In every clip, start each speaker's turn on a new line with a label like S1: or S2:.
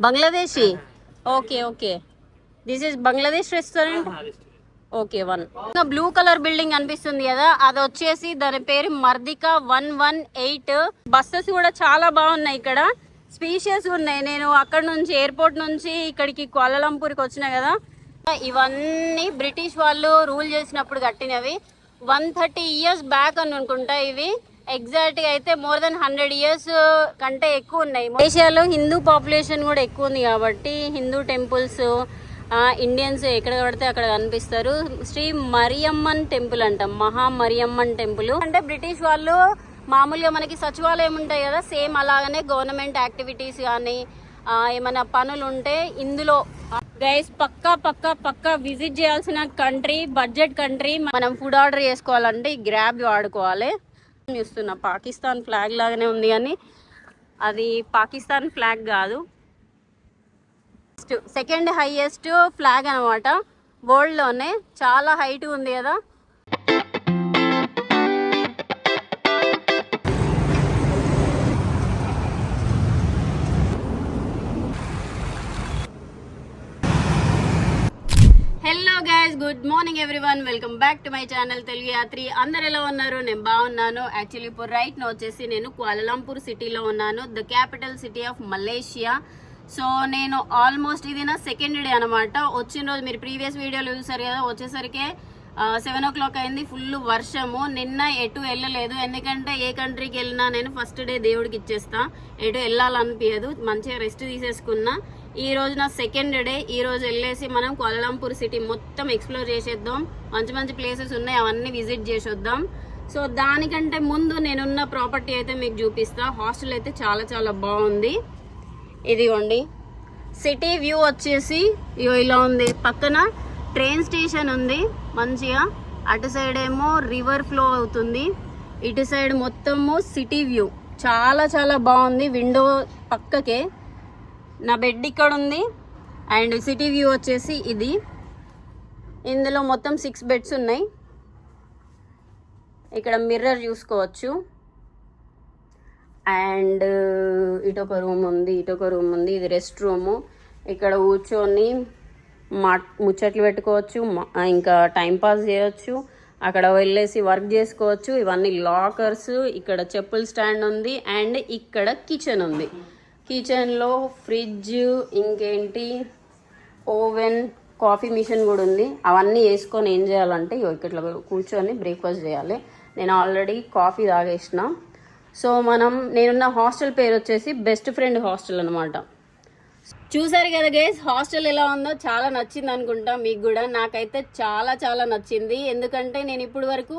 S1: Bangladeshi. Okay okay, this is Bangladesh restaurant. Okay, 1 blue colour building అనిపిస్తుంది కదా, అది వచ్చేసి దాని పేరు మర్దిక 118. బస్సెస్ కూడా చాలా బాగున్నాయి ఇక్కడ, స్పీషియస్ ఉన్నాయి. నేను అక్కడ నుంచి ఎయిర్పోర్ట్ నుంచి ఇక్కడికి కోలాలంపూర్కి వచ్చినా కదా, ఇవన్నీ బ్రిటిష్ వాళ్ళు రూల్ చేసినప్పుడు కట్టినవి. 130 years బ్యాక్ అని అనుకుంటా ఇవి. ఎగ్జాక్ట్ గా అయితే మోర్ దెన్ 100 years కంటే ఎక్కువ ఉన్నాయి. ఏషియాలో హిందూ పాపులేషన్ కూడా ఎక్కువ ఉంది కాబట్టి హిందూ టెంపుల్స్, ఇండియన్స్ ఎక్కడ పడితే అక్కడ కనిపిస్తారు. శ్రీ మరియమ్మన్ టెంపుల్ అంట, మహా మరియమ్మన్ టెంపుల్. అంటే బ్రిటిష్ వాళ్ళు మామూలుగా మనకి సచివాలయం ఉంటాయి కదా, సేమ్ అలాగనే గవర్నమెంట్ యాక్టివిటీస్ కానీ ఏమైనా పనులు ఉంటే ఇందులో. గైస్ పక్కా పక్కా పక్కా విజిట్ చేయాల్సిన కంట్రీ, బడ్జెట్ కంట్రీ. మనం ఫుడ్ ఆర్డర్ చేసుకోవాలంటే ఈ గ్రాబ్ వాడుకోవాలి. చూస్తున్నా పాకిస్తాన్ ఫ్లాగ్ లాగానే ఉంది కానీ అది పాకిస్తాన్ ఫ్లాగ్ కాదు. సెకండ్ హైయెస్ట్ ఫ్లాగ్ అనమాట వరల్డ్ లోనే, చాలా హైట్ ఉంది కదా. Hello guys, good morning everyone, welcome back to my channel Telugu Yatri. అందరు ఎలా ఉన్నారు? నేను బాగున్నాను. యాక్చువల్లీ ఇప్పుడు రైట్ నో వచ్చేసి నేను కులాలంపూర్ సిటీలో ఉన్నాను, the capital city of Malaysia. So నేను ఆల్మోస్ట్ ఇది నా సెకండ్ డే అనమాట. వచ్చిన రోజు మీరు ప్రీవియస్ వీడియోలు చూసారు కదా, వచ్చేసరికి 7 o'clock అయింది. ఫుల్ వర్షము. నిన్న ఎటు వెళ్ళలేదు, ఎందుకంటే ఏ కంట్రీకి వెళ్ళినా నేను ఫస్ట్ డే దేవుడికి ఇచ్చేస్తా, ఎటు వెళ్ళాలనిపించదు, మంచిగా రెస్ట్ తీసేసుకున్నా. ఈ రోజు నా సెకండ్ డే. ఈ రోజు వెళ్ళేసి మనం కోలాలంపూర్ సిటీ మొత్తం ఎక్స్ప్లోర్ చేసేద్దాం. మంచి మంచి ప్లేసెస్ ఉన్నాయి, అవన్నీ విజిట్ చేసేద్దాం. సో దానికంటే ముందు నేనున్న ప్రాపర్టీ అయితే మీకు చూపిస్తా. హాస్టల్ అయితే చాలా చాలా బాగుంది. ఇదిగోండి సిటీ వ్యూ వచ్చేసి ఇలా ఉంది. పక్కన ట్రైన్ స్టేషన్ ఉంది మంచిగా, అటు సైడ్ ఏమో రివర్ ఫ్లో అవుతుంది, ఇటు సైడ్ మొత్తము సిటీ వ్యూ. చాలా చాలా బాగుంది. విండో పక్కకే నా బెడ్ ఇక్కడ ఉంది, అండ్ సిటీ వ్యూ వచ్చేసి ఇది. ఇందులో మొత్తం 6 beds ఉన్నాయి. ఇక్కడ మిర్రర్ చూసుకోవచ్చు, అండ్ ఇటొక రూమ్ ఉంది, ఇటొక రూమ్ ఉంది. ఇది రెస్ట్ రూము. ఇక్కడ కూర్చొని ముచ్చట్లు పెట్టుకోవచ్చు, ఇంకా టైంపాస్ చేయొచ్చు. అక్కడ వెళ్ళేసి వర్క్ చేసుకోవచ్చు. ఇవన్నీ లాకర్స్. ఇక్కడ చెప్పుల స్టాండ్ ఉంది, అండ్ ఇక్కడ కిచెన్ ఉంది. కిచెన్లో ఫ్రిడ్జ్, ఇంకేంటి ఓవెన్, కాఫీ మిషన్ కూడా ఉంది. అవన్నీ వేసుకొని ఏం చేయాలంటే ఇక్కడ కూర్చొని బ్రేక్ఫాస్ట్ చేయాలి. నేను ఆల్రెడీ కాఫీ తాగేసిన. సో నేనున్న హాస్టల్ పేరు వచ్చేసి బెస్ట్ ఫ్రెండ్ హాస్టల్ అనమాట. చూసారు కదా గైస్, హాస్టల్ ఎలా ఉందో. చాలా నచ్చింది అనుకుంటా మీకు కూడా. నాకైతే చాలా చాలా నచ్చింది, ఎందుకంటే నేను ఇప్పుడు వరకు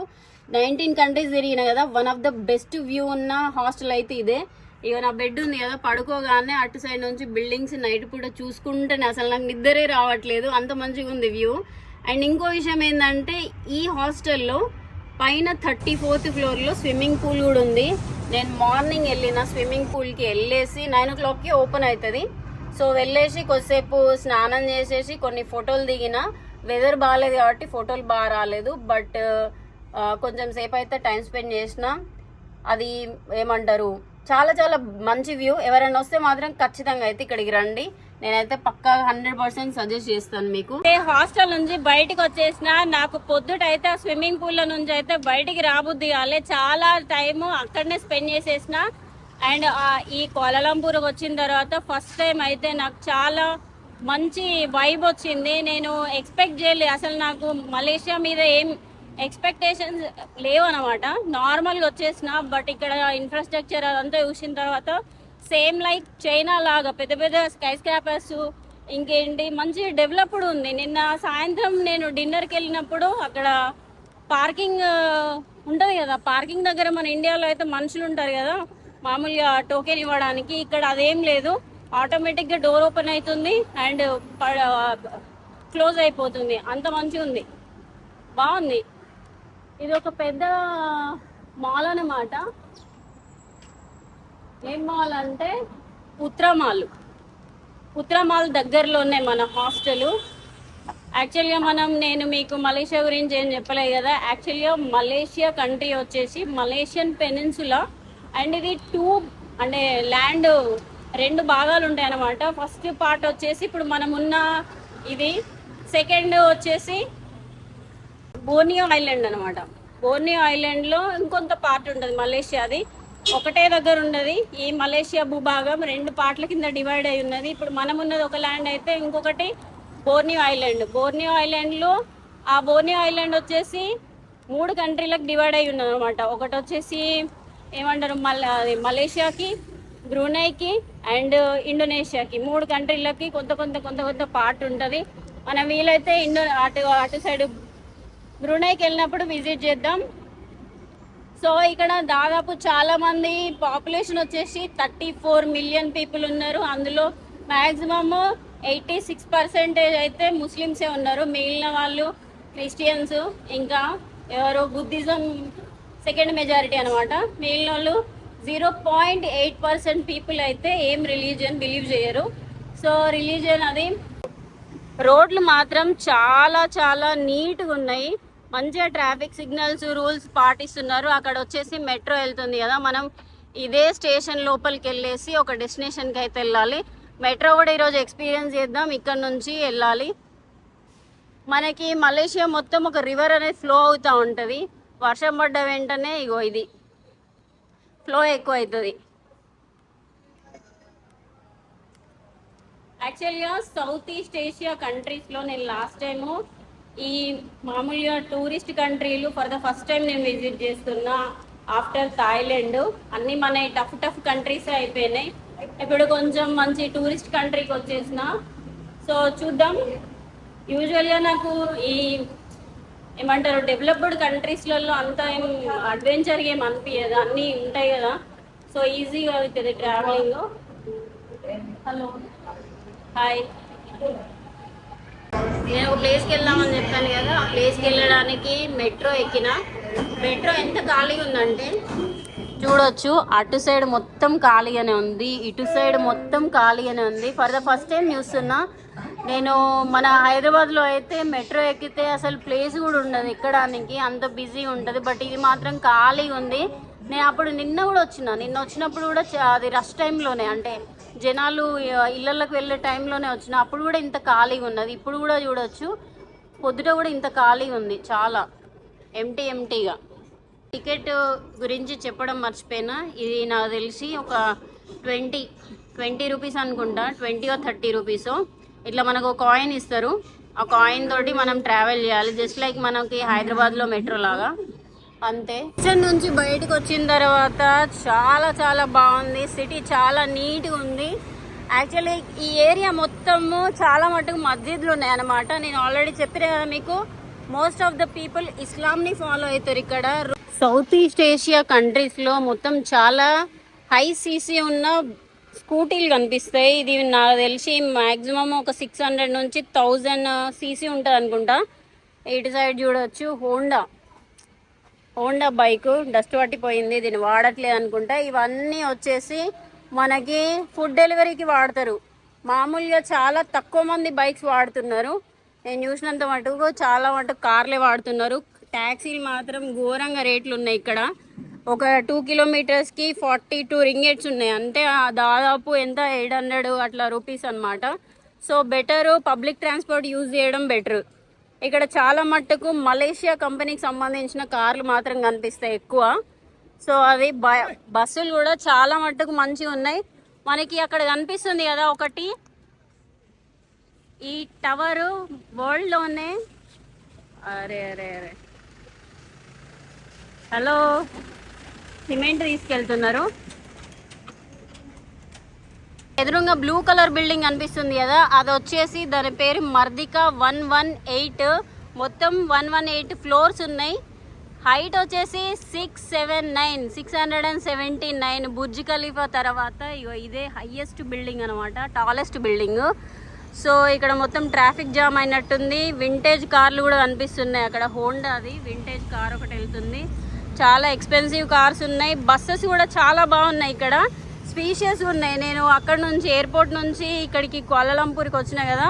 S1: 19 countries తిరిగిన కదా, one of the best view ఉన్న హాస్టల్ అయితే ఇదే. ఇక నా బెడ్ ఉంది కదా, పడుకోగానే అటు సైడ్ నుంచి బిల్డింగ్స్ నైట్ పూట చూసుకుంటేనే అసలు నాకు నిద్రే రావట్లేదు, అంత మంచిగా ఉంది వ్యూ. అండ్ ఇంకో విషయం ఏంటంటే ఈ హాస్టల్లో పైన 34th floorలో స్విమ్మింగ్ పూల్ కూడా ఉంది. నేను మార్నింగ్ వెళ్ళిన స్విమ్మింగ్ పూల్కి వెళ్ళేసి 9 o'clockకి ఓపెన్ అవుతుంది. సో వెళ్ళేసి కొద్దిసేపు స్నానం చేసేసి కొన్ని ఫోటోలు దిగిన. వెదర్ బాగాలేదు కాబట్టి ఫోటోలు బాగా రాలేదు, బట్ కొంచెం సేపు అయితే టైం స్పెండ్ చేసిన. అది ఏమంటారు, చాలా చాలా మంచి వ్యూ. ఎవరైనా వస్తే మాత్రం ఖచ్చితంగా అయితే ఇక్కడికి రండి. నేనైతే పక్కా 100% సజెస్ట్ చేస్తాను మీకు. హాస్టల్ నుంచి బయటకు వచ్చేసిన, నాకు పొద్దుటైతే స్విమ్మింగ్ పూల్ నుంచి అయితే బయటికి రాబుద్ది కాలే. చాలా టైము అక్కడనే స్పెండ్ చేసేసిన. అండ్ ఈ కోలాలంపూర్కి వచ్చిన తర్వాత ఫస్ట్ టైం అయితే నాకు చాలా మంచి వైబ్ వచ్చింది. నేను ఎక్స్పెక్ట్ చేయలేదు అసలు, నాకు మలేషియా మీద ఏం ఎక్స్పెక్టేషన్స్ లేవు అనమాట. నార్మల్గా వచ్చేసిన, బట్ ఇక్కడ ఇన్ఫ్రాస్ట్రక్చర్ అదంతా చూసిన తర్వాత సేమ్ లైక్ చైనా లాగా పెద్ద పెద్ద స్కై స్క్రాపర్స్, ఇంకేంటి మంచి డెవలప్డ్ ఉంది. నిన్న సాయంత్రం నేను డిన్నర్కి వెళ్ళినప్పుడు అక్కడ పార్కింగ్ ఉంటుంది కదా, పార్కింగ్ దగ్గర మన ఇండియాలో అయితే మనుషులు ఉంటారు కదా మామూలుగా టోకెన్ ఇవ్వడానికి, ఇక్కడ అదేం లేదు. ఆటోమేటిక్గా డోర్ ఓపెన్ అవుతుంది అండ్ క్లోజ్ అయిపోతుంది. అంత మంచిగా ఉంది, బాగుంది. ఇది ఒక పెద్ద మాల్ అన్నమాట. ఏం మాల్ అంటే ఉత్తర మాల్ దగ్గరలోనే మన హాస్టల్. యాక్చువల్గా నేను మీకు మలేషియా గురించి ఏం చెప్పలేదు కదా. యాక్చువల్గా మలేషియా కంట్రీ వచ్చేసి మలేషియన్ పెనిన్సులా, అండ్ ఇది 2 అంటే ల్యాండ్ రెండు భాగాలు ఉంటాయి అన్నమాట. ఫస్ట్ పార్ట్ వచ్చేసి ఇప్పుడు మనం ఉన్న ఇది, సెకండ్ వచ్చేసి బోర్నియో ఐలాండ్ అనమాట. బోర్నియో ఐలాండ్లో ఇంకొంత పార్ట్ ఉంటుంది మలేషియాది, ఒకటే దగ్గర ఉన్నది. ఈ మలేషియా భూభాగం రెండు పార్ట్ల కింద డివైడ్ అయి ఉన్నది. ఇప్పుడు మనం ఉన్నది ఒక ల్యాండ్ అయితే, ఇంకొకటి బోర్నియో ఐలాండ్. బోర్నియో ఐలాండ్లో ఆ బోర్నియో ఐలాండ్ వచ్చేసి 3 కంట్రీలకు డివైడ్ అయి ఉన్నది అనమాట. ఒకటి వచ్చేసి ఏమంటారు మలేషియాకి, బ్రూనైకి అండ్ ఇండోనేషియాకి, 3 కంట్రీలకి కొంత కొంత కొంత కొంత పార్ట్ ఉంటుంది. మనం వీలైతే అటు సైడ్ బ్రూనైకి వెళ్ళినప్పుడు విజిట్ చేద్దాం. సో ఇక్కడ దాదాపు చాలా మంది, పాపులేషన్ వచ్చేసి 34 మిలియన్ పీపుల్ ఉన్నారు. అందులో మ్యాక్సిమమ్ 86% అయితే ముస్లిమ్సే ఉన్నారు. మిగిలిన వాళ్ళు క్రిస్టియన్స్, ఇంకా ఎవరు బుద్ధిజం సెకండ్ మెజారిటీ అనమాట. మిగిలిన వాళ్ళు 0.8% పీపుల్ అయితే ఏం రిలీజియన్ బిలీవ్ చేయరు. సో రిలీజియన్ అది. రోడ్లు మాత్రం చాలా చాలా నీట్గా ఉన్నాయి, మంచిగా ట్రాఫిక్ సిగ్నల్స్ రూల్స్ పాటిస్తున్నారు. అక్కడ వచ్చేసి మెట్రో వెళ్తుంది కదా, మనం ఇదే స్టేషన్ లోపలికి వెళ్ళేసి ఒక డెస్టినేషన్కి అయితే వెళ్ళాలి. మెట్రో కూడా ఈరోజు ఎక్స్పీరియన్స్ చేద్దాం. ఇక్కడ నుంచి వెళ్ళాలి. మనకి మలేషియా మొత్తం ఒక రివర్ అనేది ఫ్లో అవుతూ ఉంటుంది. వర్షం పడ్డ వెంటనే ఇగో ఇది ఫ్లో ఎక్కువ అవుతుంది. యాక్చువల్గా సౌత్ ఈస్ట్ ఏషియా కంట్రీస్లో నేను లాస్ట్ టైము ఈ మామూలుగా టూరిస్ట్ కంట్రీలు ఫర్ ద ఫస్ట్ టైం నేను విజిట్ చేస్తున్నా ఆఫ్టర్ థాయిలాండ్. అన్నీ మన టఫ్ కంట్రీసే అయిపోయినాయి. ఇప్పుడు కొంచెం మంచి టూరిస్ట్ కంట్రీకి వచ్చేసిన. సో చూద్దాం. యూజువల్గా నాకు ఈ ఏమంటారు డెవలప్డ్ కంట్రీస్లలో అంత ఏం అడ్వెంచర్గా ఏం అనిపించదు, అన్నీ ఉంటాయి కదా. సో ఈజీగా అవుతుంది ట్రావెలింగ్. Hello, hi. నేను ఒక ప్లేస్కి వెళ్దామని చెప్పాను కదా, ఆ ప్లేస్కి వెళ్ళడానికి మెట్రో ఎక్కిన. మెట్రో ఎంత ఖాళీగా ఉందంటే చూడొచ్చు. అటు సైడ్ మొత్తం ఖాళీగానే ఉంది, ఇటు సైడ్ మొత్తం ఖాళీగానే ఉంది. ఫర్ ద ఫస్ట్ టైం చూస్తున్నా నేను. మన హైదరాబాద్లో అయితే మెట్రో ఎక్కితే అసలు ప్లేస్ కూడా ఉండదు ఎక్కడానికి, అంత బిజీ ఉంటుంది. బట్ ఇది మాత్రం ఖాళీగా ఉంది. నేను అప్పుడు నిన్న వచ్చినప్పుడు కూడా అది రష్ టైంలోనే, అంటే జనాలు ఇళ్ళకి వెళ్ళే టైంలోనే వచ్చిన. అప్పుడు కూడా ఇంత ఖాళీగా ఉన్నది. ఇప్పుడు కూడా చూడొచ్చు, పొద్దుట కూడా ఇంత ఖాళీగా ఉంది, చాలా ఎంటీగా. టికెట్ గురించి చెప్పడం మర్చిపోయినా, ఇది నాకు తెలిసి ఒక 20 రూపీస్ అనుకుంటా, 20 or 30 రూపీస్. ఇట్లా మనకు ఒక కాయిన్ ఇస్తారు. ఆ కాయిన్ తోటి మనం ట్రావెల్ చేయాలి, జస్ట్ లైక్ మనకి హైదరాబాద్లో మెట్రో లాగా అంతే. స్టేషన్ నుంచి బయటకు వచ్చిన తర్వాత చాలా చాలా బాగుంది. సిటీ చాలా నీట్గా ఉంది. యాక్చువల్లీ ఈ ఏరియా మొత్తము చాలా మటుకు మస్జిద్లు ఉన్నాయన్నమాట. నేను ఆల్రెడీ చెప్పిన కదా మీకు, మోస్ట్ ఆఫ్ ద పీపుల్ ఇస్లాంని ఫాలో అవుతారు ఇక్కడ. సౌత్ ఈస్ట్ ఏషియా కంట్రీస్లో మొత్తం చాలా హై సీసీ ఉన్న స్కూటీలు కనిపిస్తాయి. ఇది నాకు తెలిసి మ్యాక్సిమం ఒక 600 నుంచి 1000 సీసీ ఉంటుంది అనుకుంటా. ఇటు సైడ్ చూడవచ్చు హోండా బైక్, డస్ట్ పట్టిపోయింది, దీన్ని వాడట్లేదు అనుకుంటా. ఇవన్నీ వచ్చేసి మనకి ఫుడ్ డెలివరీకి వాడతారు. మామూలుగా చాలా తక్కువ మంది బైక్స్ వాడుతున్నారు. నేను చూసినంత మటుకు చాలా మటుకు కార్లే వాడుతున్నారు. ట్యాక్సీలు మాత్రం ఘోరంగా రేట్లు ఉన్నాయి ఇక్కడ. ఒక 2 కిలోమీటర్స్కి 42 రింగెట్స్ ఉన్నాయి, అంటే దాదాపు ఎంత 800 అట్లా రూపీస్ అనమాట. So better public transport use చేయడం బెటరు. ఇక్కడ చాలా మట్టుకు మలేషియా కంపెనీకి సంబంధించిన కార్లు మాత్రం కనిపిస్తాయి ఎక్కువ. సో అది బస్సులు కూడా చాలా మట్టుకు మంచిగా ఉన్నాయి. మనకి అక్కడ కనిపిస్తుంది కదా ఒకటి, ఈ టవరు వరల్డ్లోనే. అరే అరే అరే, హలో, సిమెంట్ తీసుకెళ్తున్నారు. ఎదురుగా బ్లూ కలర్ బిల్డింగ్ కనిపిస్తుంది కదా, అది వచ్చేసి దాని పేరు మర్దికా 118. మొత్తం 118 ఫ్లోర్స్ ఉన్నాయి. హైట్ వచ్చేసి 679. బుర్జ్ ఖలీఫా తర్వాత ఇదే హైయెస్ట్ బిల్డింగ్ అనమాట, టాలెస్ట్ బిల్డింగ్. సో ఇక్కడ మొత్తం ట్రాఫిక్ జామ్ అయినట్టుంది. వింటేజ్ కార్లు కూడా కనిపిస్తున్నాయి అక్కడ. హోండాది వింటేజ్ కార్ ఒకటి వెళ్తుంది. చాలా ఎక్స్పెన్సివ్ కార్స్ ఉన్నాయి. బస్సెస్ కూడా చాలా బాగున్నాయి ఇక్కడ, స్పీషియస్ ఉన్నాయి. నేను అక్కడ నుంచి ఎయిర్పోర్ట్ నుంచి ఇక్కడికి కోలాలంపూర్కి వచ్చినా కదా,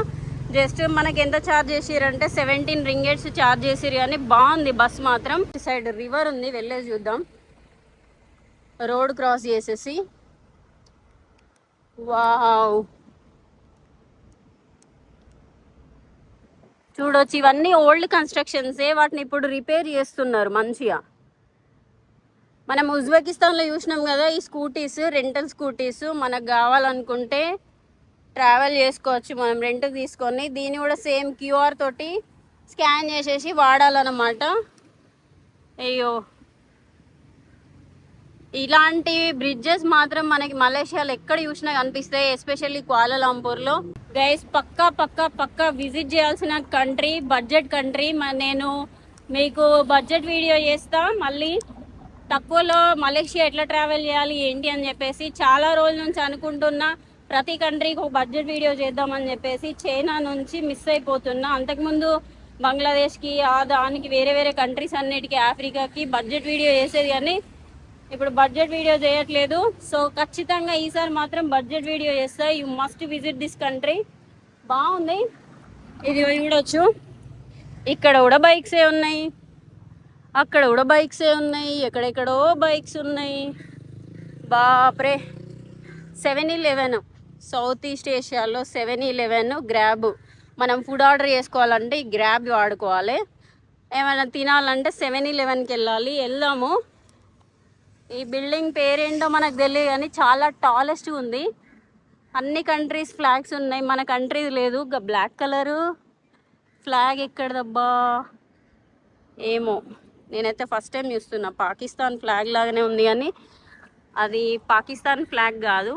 S1: జస్ట్ మనకి ఎంత ఛార్జ్ చేసిరంటే 17 రింగెట్స్ ఛార్జ్ చేసిరు. కానీ బాగుంది బస్ మాత్రం. సైడ్ రివర్ ఉంది, వెళ్ళేసి చూద్దాం. రోడ్ క్రాస్ చేసేసి వావ్, చూడొచ్చు ఇవన్నీ ఓల్డ్ కన్స్ట్రక్షన్సే, వాటిని ఇప్పుడు రిపేర్ చేస్తున్నారు మంచిగా. మనం ఉజ్బెకిస్తాన్లో చూసినాం కదా ఈ స్కూటీస్, రెంటల్ స్కూటీస్. మనకు కావాలనుకుంటే ట్రావెల్ చేసుకోవచ్చు మనం రెంట్ తీసుకొని. దీన్ని కూడా సేమ్ క్యూఆర్ తోటి స్కాన్ చేసేసి వాడాలన్నమాట. అయ్యో, ఇలాంటి బ్రిడ్జెస్ మాత్రం మనకి మలేషియాలో ఎక్కడ చూసినా కనిపిస్తాయి, ఎస్పెషల్లీ కుఆలాలంపూర్లో. గైస్ పక్కా పక్కా పక్కా విజిట్ చేయాల్సిన కంట్రీ, బడ్జెట్ కంట్రీ. నేను మీకు బడ్జెట్ వీడియో చేస్తా మళ్ళీ. తక్కువలో మలేషియా ఎట్లా ట్రావెల్ చేయాలి ఏంటి అని చెప్పేసి చాలా రోజుల నుంచి అనుకుంటున్నా. ప్రతి కంట్రీకి ఒక బడ్జెట్ వీడియో చేద్దామని చెప్పేసి చైనా నుంచి మిస్ అయిపోతున్నా. అంతకుముందు బంగ్లాదేశ్కి, దానికి వేరే వేరే కంట్రీస్ అన్నిటికీ, ఆఫ్రికాకి బడ్జెట్ వీడియో చేసేది, కానీ ఇప్పుడు బడ్జెట్ వీడియో చేయట్లేదు. సో ఖచ్చితంగా ఈసారి మాత్రం బడ్జెట్ వీడియో చేస్తా. You must visit this country. బాగుంది. ఇది చూడొచ్చు, ఇక్కడ కూడా బైక్సే ఉన్నాయి, అక్కడ కూడా బైక్సే ఉన్నాయి, ఎక్కడెక్కడో బైక్స్ ఉన్నాయి. బాప్రే, 7-Eleven సౌత్ ఈస్ట్ ఏషియాలో 7-Eleven, గ్రాబ్. మనం ఫుడ్ ఆర్డర్ చేసుకోవాలంటే ఈ గ్రాబ్ వాడుకోవాలి. ఏమైనా తినాలంటే 7-Elevenకి వెళ్దాము. ఈ బిల్డింగ్ పేరేంటో మనకు తెలియదు కానీ చాలా టాలెస్ట్ ఉంది. అన్ని కంట్రీస్ ఫ్లాగ్స్ ఉన్నాయి, మన కంట్రీ లేదు. బ్లాక్ కలరు ఫ్లాగ్ ఎక్కడదబ్బా ఏమో, నేనైతే ఫస్ట్ టైం చూస్తున్నా. పాకిస్తాన్ ఫ్లాగ్ లాగానే ఉంది కానీ అది పాకిస్తాన్ ఫ్లాగ్ కాదు.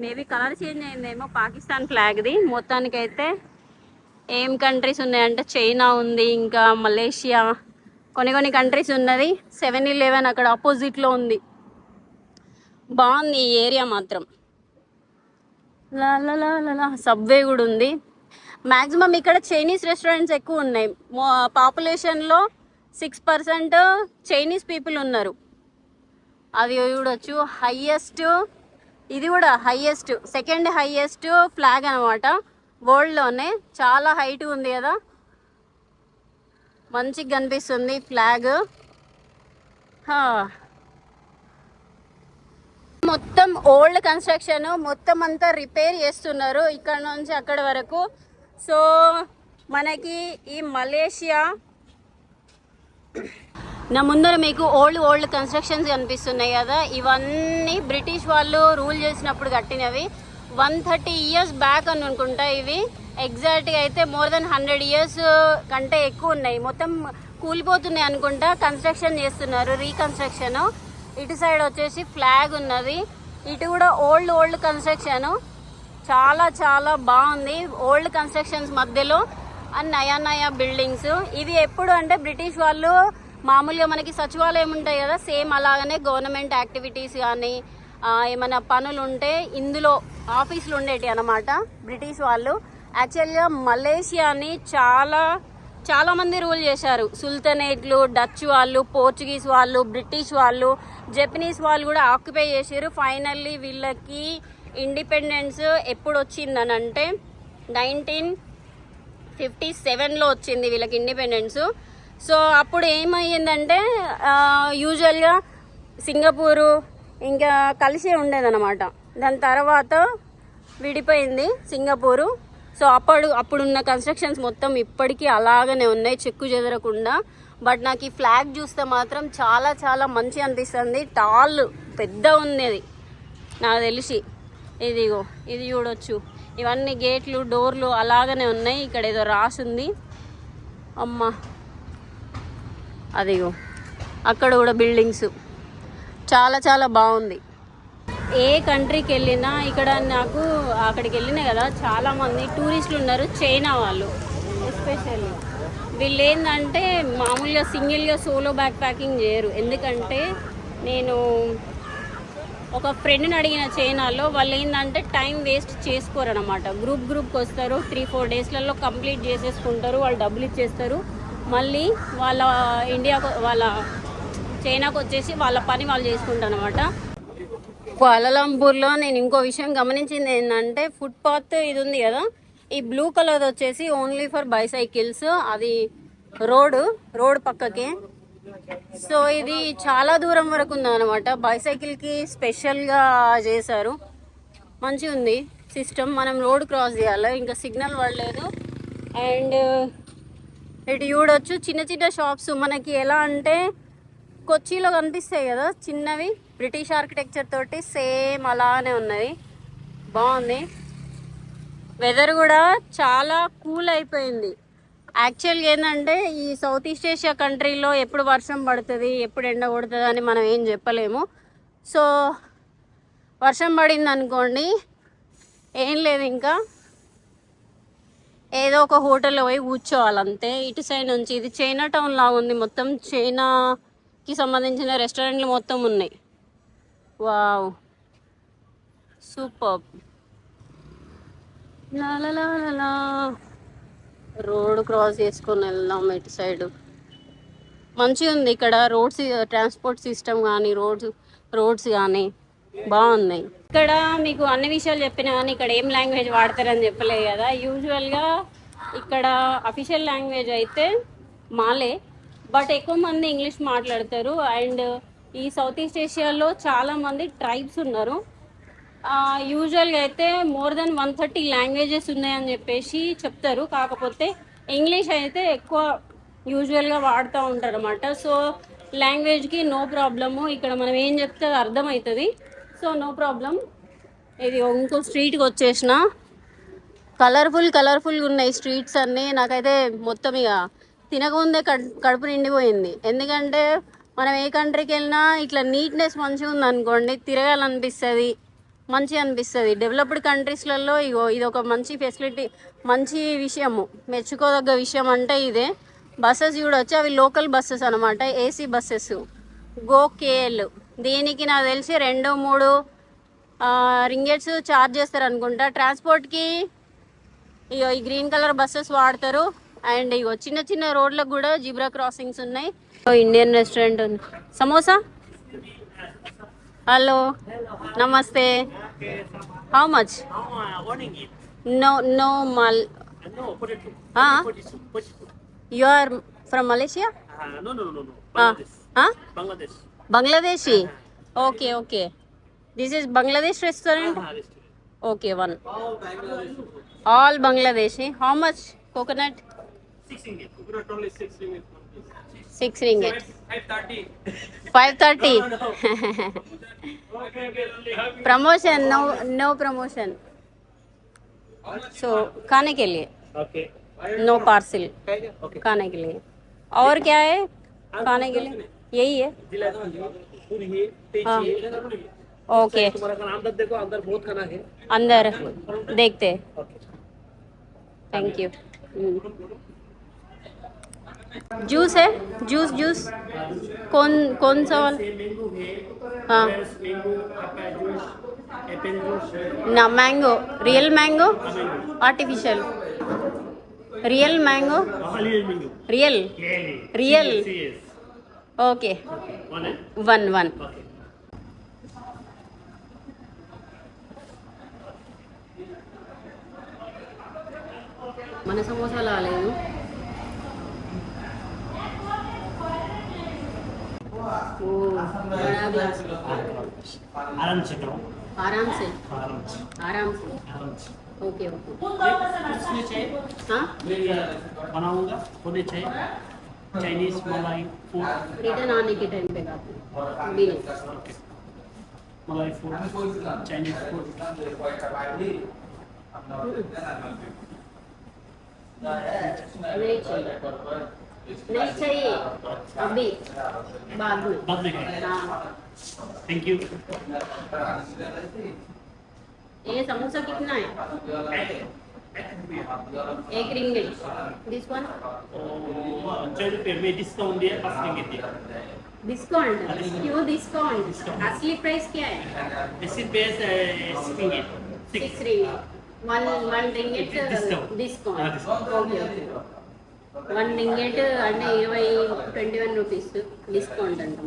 S1: మేబీ కలర్ చేంజ్ అయిందేమో పాకిస్తాన్ ఫ్లాగ్ది. మొత్తానికైతే ఏం కంట్రీస్ ఉన్నాయంటే చైనా ఉంది, ఇంకా మలేషియా, కొన్ని కంట్రీస్ ఉన్నది. 7-Eleven అక్కడ ఆపోజిట్లో ఉంది. బాగుంది ఈ ఏరియా మాత్రం. లా సబ్వే కూడా ఉంది. మ్యాక్సిమం ఇక్కడ చైనీస్ రెస్టారెంట్స్ ఎక్కువ ఉన్నాయి. పాపులేషన్లో 6% చైనీస్ పీపుల్ ఉన్నారు. అది చూడొచ్చు. హైయెస్ట్, ఇది కూడా హైయెస్ట్, సెకండ్ హైయెస్ట్ ఫ్లాగ్ అనమాట వరల్డ్లోనే. చాలా హైట్ ఉంది కదా, మంచిగా కనిపిస్తుంది ఫ్లాగ్. మొత్తం ఓల్డ్ కన్స్ట్రక్షన్, మొత్తం అంతా రిపేర్ చేస్తున్నారు ఇక్కడ నుంచి అక్కడ వరకు. సో మనకి ఈ మలేషియా నా ముందర మీకు ఓల్డ్ కన్స్ట్రక్షన్స్ కనిపిస్తున్నాయి కదా, ఇవన్నీ బ్రిటిష్ వాళ్ళు రూల్ చేసినప్పుడు కట్టినవి. 130 years బ్యాక్ అని అనుకుంటా ఇవి. ఎగ్జాక్ట్గా అయితే మోర్ దెన్ 100 years కంటే ఎక్కువ ఉన్నాయి. మొత్తం కూలిపోతున్నాయి అనుకుంటా, కన్స్ట్రక్షన్ చేస్తున్నారు, రీకన్స్ట్రక్షన్. ఇటు సైడ్ వచ్చేసి ఫ్లాగ్ ఉన్నది. ఇటు కూడా ఓల్డ్ కన్స్ట్రక్షన్, చాలా చాలా బాగుంది. ఓల్డ్ కన్స్ట్రక్షన్స్ మధ్యలో నయా బిల్డింగ్స్. ఇవి ఎప్పుడు అంటే బ్రిటిష్ వాళ్ళు మామూలుగా మనకి సచివాలయం ఉంటాయి కదా, సేమ్ అలాగనే గవర్నమెంట్ యాక్టివిటీస్ కానీ ఏమైనా పనులు ఉంటే ఇందులో ఆఫీసులు ఉండేటి అన్నమాట బ్రిటిష్ వాళ్ళు. యాక్చువల్గా మలేషియాని చాలా మంది రూల్ చేశారు. సుల్తనేట్లు, డచ్ వాళ్ళు, పోర్చుగీస్ వాళ్ళు, బ్రిటిష్ వాళ్ళు, జపనీస్ వాళ్ళు కూడా ఆక్యుపై చేశారు. ఫైనల్లీ వీళ్ళకి ఇండిపెండెన్స్ ఎప్పుడు వచ్చిందని అంటే 1957లో వచ్చింది వీళ్ళకి ఇండిపెండెన్స్. సో అప్పుడు ఏమయ్యిందంటే యూజువల్గా సింగపూరు ఇంకా కలిసే ఉండేదన్నమాట. దాని తర్వాత విడిపోయింది సింగపూరు. సో అప్పుడున్న కన్స్ట్రక్షన్స్ మొత్తం ఇప్పటికీ అలాగనే ఉన్నాయి, చెక్కు చెదరకుండా. బట్ నాకు ఈ ఫ్లాగ్ చూస్తే మాత్రం చాలా చాలా మంచి అనిపిస్తుంది. టాల్ పెద్ద ఉంది అది నాకు తెలిసి. ఇదిగో ఇది చూడొచ్చు, ఇవన్నీ గేట్లు, డోర్లు అలాగనే ఉన్నాయి. ఇక్కడ ఏదో రాసుంది అమ్మ, అదిగో అక్కడ కూడా బిల్డింగ్స్. చాలా చాలా బాగుంది. ఏ కంట్రీకి వెళ్ళినా ఇక్కడ నాకు అక్కడికి వెళ్ళినా కదా చాలామంది టూరిస్టులు ఉన్నారు, చైనా వాళ్ళు ఎస్పెషల్లీ. వీళ్ళు ఏంటంటే మామూలుగా సింగిల్గా సోలో బ్యాక్ ప్యాకింగ్ చేయరు. ఎందుకంటే నేను ఒక ఫ్రెండ్ని అడిగిన చైనాలో, వాళ్ళు ఏంటంటే టైం వేస్ట్ చేసుకోరు అనమాట. గ్రూప్కి వస్తారు, 3-4 డేస్లలో కంప్లీట్ చేసేసుకుంటారు. వాళ్ళు డబ్బులు ఇచ్చేస్తారు, మళ్ళీ వాళ్ళ చైనాకు వచ్చేసి వాళ్ళ పని వాళ్ళు చేసుకుంటారు అనమాట. కుఆలాలంపూర్లో నేను ఇంకో విషయం గమనించింది ఏంటంటే, ఫుట్పాత్ ఇది ఉంది కదా, ఈ బ్లూ కలర్ వచ్చేసి ఓన్లీ ఫర్ బైసైకిల్స్. అది రోడ్ పక్కకి సో ఇది చాలా దూరం వరకు ఉందన్నమాట. బైసైకిల్కి స్పెషల్గా చేశారు. మంచిగా ఉంది సిస్టమ్. మనం రోడ్ క్రాస్ చేయాలి, ఇంకా సిగ్నల్ పడలేదు. అండ్ ఇటు చూడొచ్చు చిన్న చిన్న షాప్స్ మనకి ఎలా అంటే కొచ్చిలో కనిపిస్తాయి కదా చిన్నవి, బ్రిటిష్ ఆర్కిటెక్చర్ తోటి సేమ్ అలానే ఉన్నది. బాగుంది. వెదర్ కూడా చాలా కూల్ అయిపోయింది. యాక్చువల్గా ఏంటంటే ఈ సౌత్ ఈస్ట్ ఏషియా కంట్రీలో ఎప్పుడు వర్షం పడుతుంది ఎప్పుడు ఎండ కొడుతుంది అని మనం ఏం చెప్పలేము. సో వర్షం పడింది అనుకోండి, ఏం లేదు, ఇంకా ఏదో ఒక హోటల్లో పోయి కూర్చోవాలంతే. ఇటు సైడ్ నుంచి ఇది చైనా టౌన్ లాగా ఉంది, మొత్తం చైనాకి సంబంధించిన రెస్టారెంట్లు మొత్తం ఉన్నాయి. Wow, super. లాలా రోడ్ క్రాస్ చేసుకొని వెళ్దాం ఇటు సైడ్. మంచిగా ఉంది ఇక్కడ రోడ్స్, ట్రాన్స్పోర్ట్ సిస్టమ్ కానీ రోడ్స్ కానీ బాగున్నాయి. ఇక్కడ మీకు అన్ని విషయాలు చెప్పినా కానీ ఇక్కడ ఏం లాంగ్వేజ్ వాడతారని చెప్పలేదు కదా. యూజువల్గా ఇక్కడ అఫీషియల్ లాంగ్వేజ్ అయితే మాలే, బట్ ఎక్కువ మంది ఇంగ్లీష్ మాట్లాడతారు. అండ్ ఈ సౌత్ ఈస్ట్ ఏషియాలో చాలామంది ట్రైబ్స్ ఉన్నారు. యూజువల్గా అయితే మోర్ దెన్ 130 లాంగ్వేజెస్ ఉన్నాయని చెప్పేసి చెప్తారు. కాకపోతే ఇంగ్లీష్ అయితే ఎక్కువ యూజువల్గా వాడుతూ ఉంటారు అన్నమాట. సో లాంగ్వేజ్కి నో ప్రాబ్లము, ఇక్కడ మనం ఏం చెప్తే అది అర్థమవుతుంది. So no problem. ఇది ఇంకో స్ట్రీట్కి వచ్చేసిన. కలర్ఫుల్గా ఉన్నాయి స్ట్రీట్స్ అన్నీ. నాకైతే మొత్తం ఇక తినకముందే కడుపు నిండిపోయింది. ఎందుకంటే మనం ఏ కంట్రీకి వెళ్ళినా ఇట్లా నీట్నెస్ మంచిగా ఉందనుకోండి, తిరగాలనిపిస్తుంది, మంచిగా అనిపిస్తుంది. డెవలప్డ్ కంట్రీస్లలో ఇగో ఇది ఒక మంచి ఫెసిలిటీ, మంచి విషయము, మెచ్చుకోదగ్గ విషయం అంటే ఇదే. బస్సెస్ చూడొచ్చు, అవి లోకల్ బస్సెస్ అనమాట, ఏసీ బస్సెస్. Go KL. దీనికి నాకు తెలిసి 2-3 రింగెట్స్ ఛార్జ్ చేస్తారు అనుకుంటా. ట్రాన్స్పోర్ట్కి ఇగో ఈ గ్రీన్ కలర్ బస్సెస్ వాడతారు. అండ్ ఇగో చిన్న చిన్న రోడ్లకు కూడా జిబ్రా క్రాసింగ్స్ ఉన్నాయి. ఇండియన్ రెస్టారెంట్ ఉంది. సమోసా. హలో, నమస్తే. How much? No mall. You are from Malaysia? Bangladeshi? Okay. This is Bangladesh restaurant? Okay, one. All Bangladeshi. How much coconut?
S2: 6 ringgit. Coconut only 6 ringgit.
S1: 6 ringgit.
S2: 530.
S1: 530. Promotion? No promotion. So खाने के लिए?
S2: Okay.
S1: No parcel.
S2: Okay.
S1: खाने के लिए. और क्या है खाने के लिए? यही है.
S2: पूरी है,
S1: हाँ.
S2: पेची है.
S1: ओके,
S2: तुम्हारा खाना अंदर देखो, अंदर बहुत खाना है.
S1: अंदर देखते.
S2: Okay.
S1: Thank you. जूस है? जूस कौन सा वाला?
S2: मैंगो है.
S1: हाँ.
S2: मैंगो, आपका जूस, एप्पल जूस.
S1: ना mango, real mango, artificial. Real mango,
S2: Real mango.
S1: Real.
S2: Real. Yes.
S1: Okay,
S2: One है.
S1: वन.
S2: Okay.
S1: మన సమోసా రాలేదు. बड़ा ग्लास.
S2: आराम से करो.
S1: आराम से.
S2: आराम से.
S1: ओके.
S2: इसमें चाय
S1: हाँ,
S2: बनाऊंगा. होने चाहिए. चाइनीज मलाई फूड.
S1: रिटर्न आने के टाइम पे खाते हैं. अभी नहीं.
S2: मलाई फूड. Chinese food.
S1: नहीं चाहिए अभी, बाद में.
S2: बाद में खाएं.
S1: हाँ.
S2: Thank you.
S1: ये समोसा कितना है? 1 रिंगिट. This one?
S2: 5 रुपये में डिस्काउंट दिया. 5 रिंगिट दिया.
S1: डिस्काउंट? क्यों डिस्काउंट? असली प्राइस क्या है?
S2: इसी base 6 ringgit.
S1: 6 ringgit. One ringgit
S2: Discount.
S1: Discount. Okay. 1 ringgit అంటే 21 రూపీస్ డిస్కౌంట్ అంట.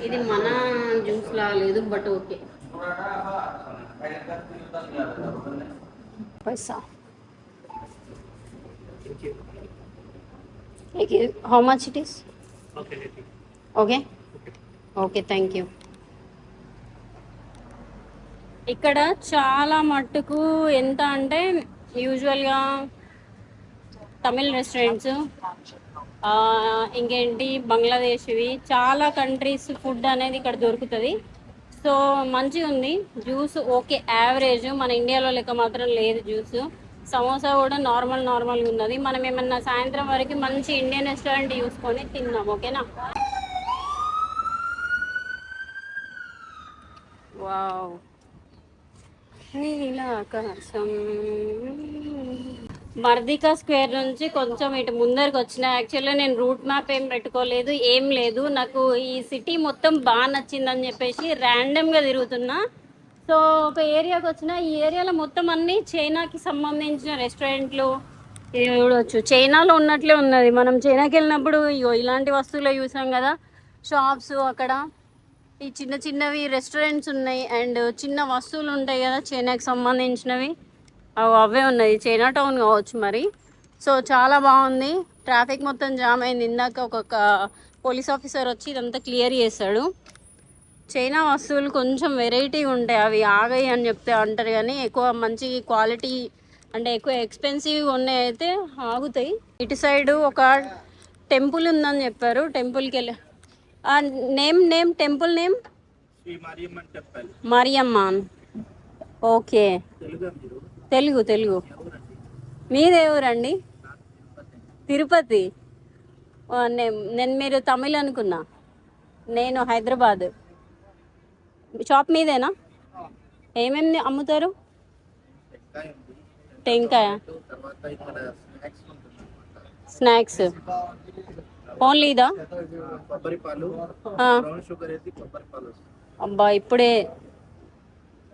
S1: ఇది మన జ్యూస్ లా లేదు, but okay. Paisa how much it is?
S2: Okay, let me.
S1: Okay okay, thank you. ఇక్కడ చాలా మట్టుకు ఎంత అంటే యూజువల్గా తమిళ్ రెస్టారెంట్స్, ఇంకేంటి బంగ్లాదేశ్వి, చాలా కంట్రీస్ ఫుడ్ అనేది ఇక్కడ దొరుకుతుంది. సో మంచిగా ఉంది. జ్యూస్ ఓకే, యావరేజ్, మన ఇండియాలో లెక్క మాత్రం లేదు జ్యూస్. సమోసా కూడా నార్మల్గా ఉన్నది. మనం ఏమన్నా సాయంత్రం వరకు మంచి ఇండియన్ రెస్టారెంట్ చూసుకొని తిన్నాం, ఓకేనా? వావ్, నీలాకాశం. మర్దికా స్క్వేర్ నుంచి కొంచెం ఇటు ముందరికి వచ్చిన. యాక్చువల్గా నేను రూట్ మ్యాప్ ఏం పెట్టుకోలేదు, ఏం లేదు. నాకు ఈ సిటీ మొత్తం బాగా నచ్చిందని చెప్పేసి ర్యాండమ్గా తిరుగుతున్నా. సో ఒక ఏరియాకి వచ్చిన, ఈ ఏరియాలో మొత్తం అన్నీ చైనాకి సంబంధించిన రెస్టారెంట్లు చూడవచ్చు. చైనాలో ఉన్నట్లే ఉన్నది. మనం చైనాకి వెళ్ళినప్పుడు ఇలాంటి వస్తువులు చూసాం కదా, షాప్స్, అక్కడ ఈ చిన్నవి రెస్టారెంట్స్ ఉన్నాయి. అండ్ చిన్న వస్తువులు ఉంటాయి కదా చైనాకి సంబంధించినవి, అవే ఉన్నాయి. చైనా టౌన్ కావచ్చు మరి. సో చాలా బాగుంది. ట్రాఫిక్ మొత్తం జామ్ అయింది. ఇందాక ఒక పోలీస్ ఆఫీసర్ వచ్చి ఇదంతా క్లియర్ చేశాడు. చైనా వస్తువులు కొంచెం వెరైటీ ఉంటాయి, అవి ఆగాయి అని చెప్తే అంటారు, కానీ ఎక్కువ మంచి క్వాలిటీ అంటే ఎక్కువ ఎక్స్పెన్సివ్ ఉన్నాయి అయితే ఆగుతాయి. ఇటు సైడ్ ఒక టెంపుల్ ఉందని చెప్పారు. టెంపుల్కి వెళ్ళి name temple name
S2: Shri Mariamman temple.
S1: Mariamma. Okay, Telugu. మీదే ఊరండి? తిరుపతి. నేను మీరు తమిళ్ అనుకున్నా. నేను హైదరాబాద్. షాప్ మీదేనా? ఏమేమి అమ్ముతారు? టెంకాయ, స్నాక్స్ ఓన్లీ ఇదా? అబ్బా, ఇప్పుడే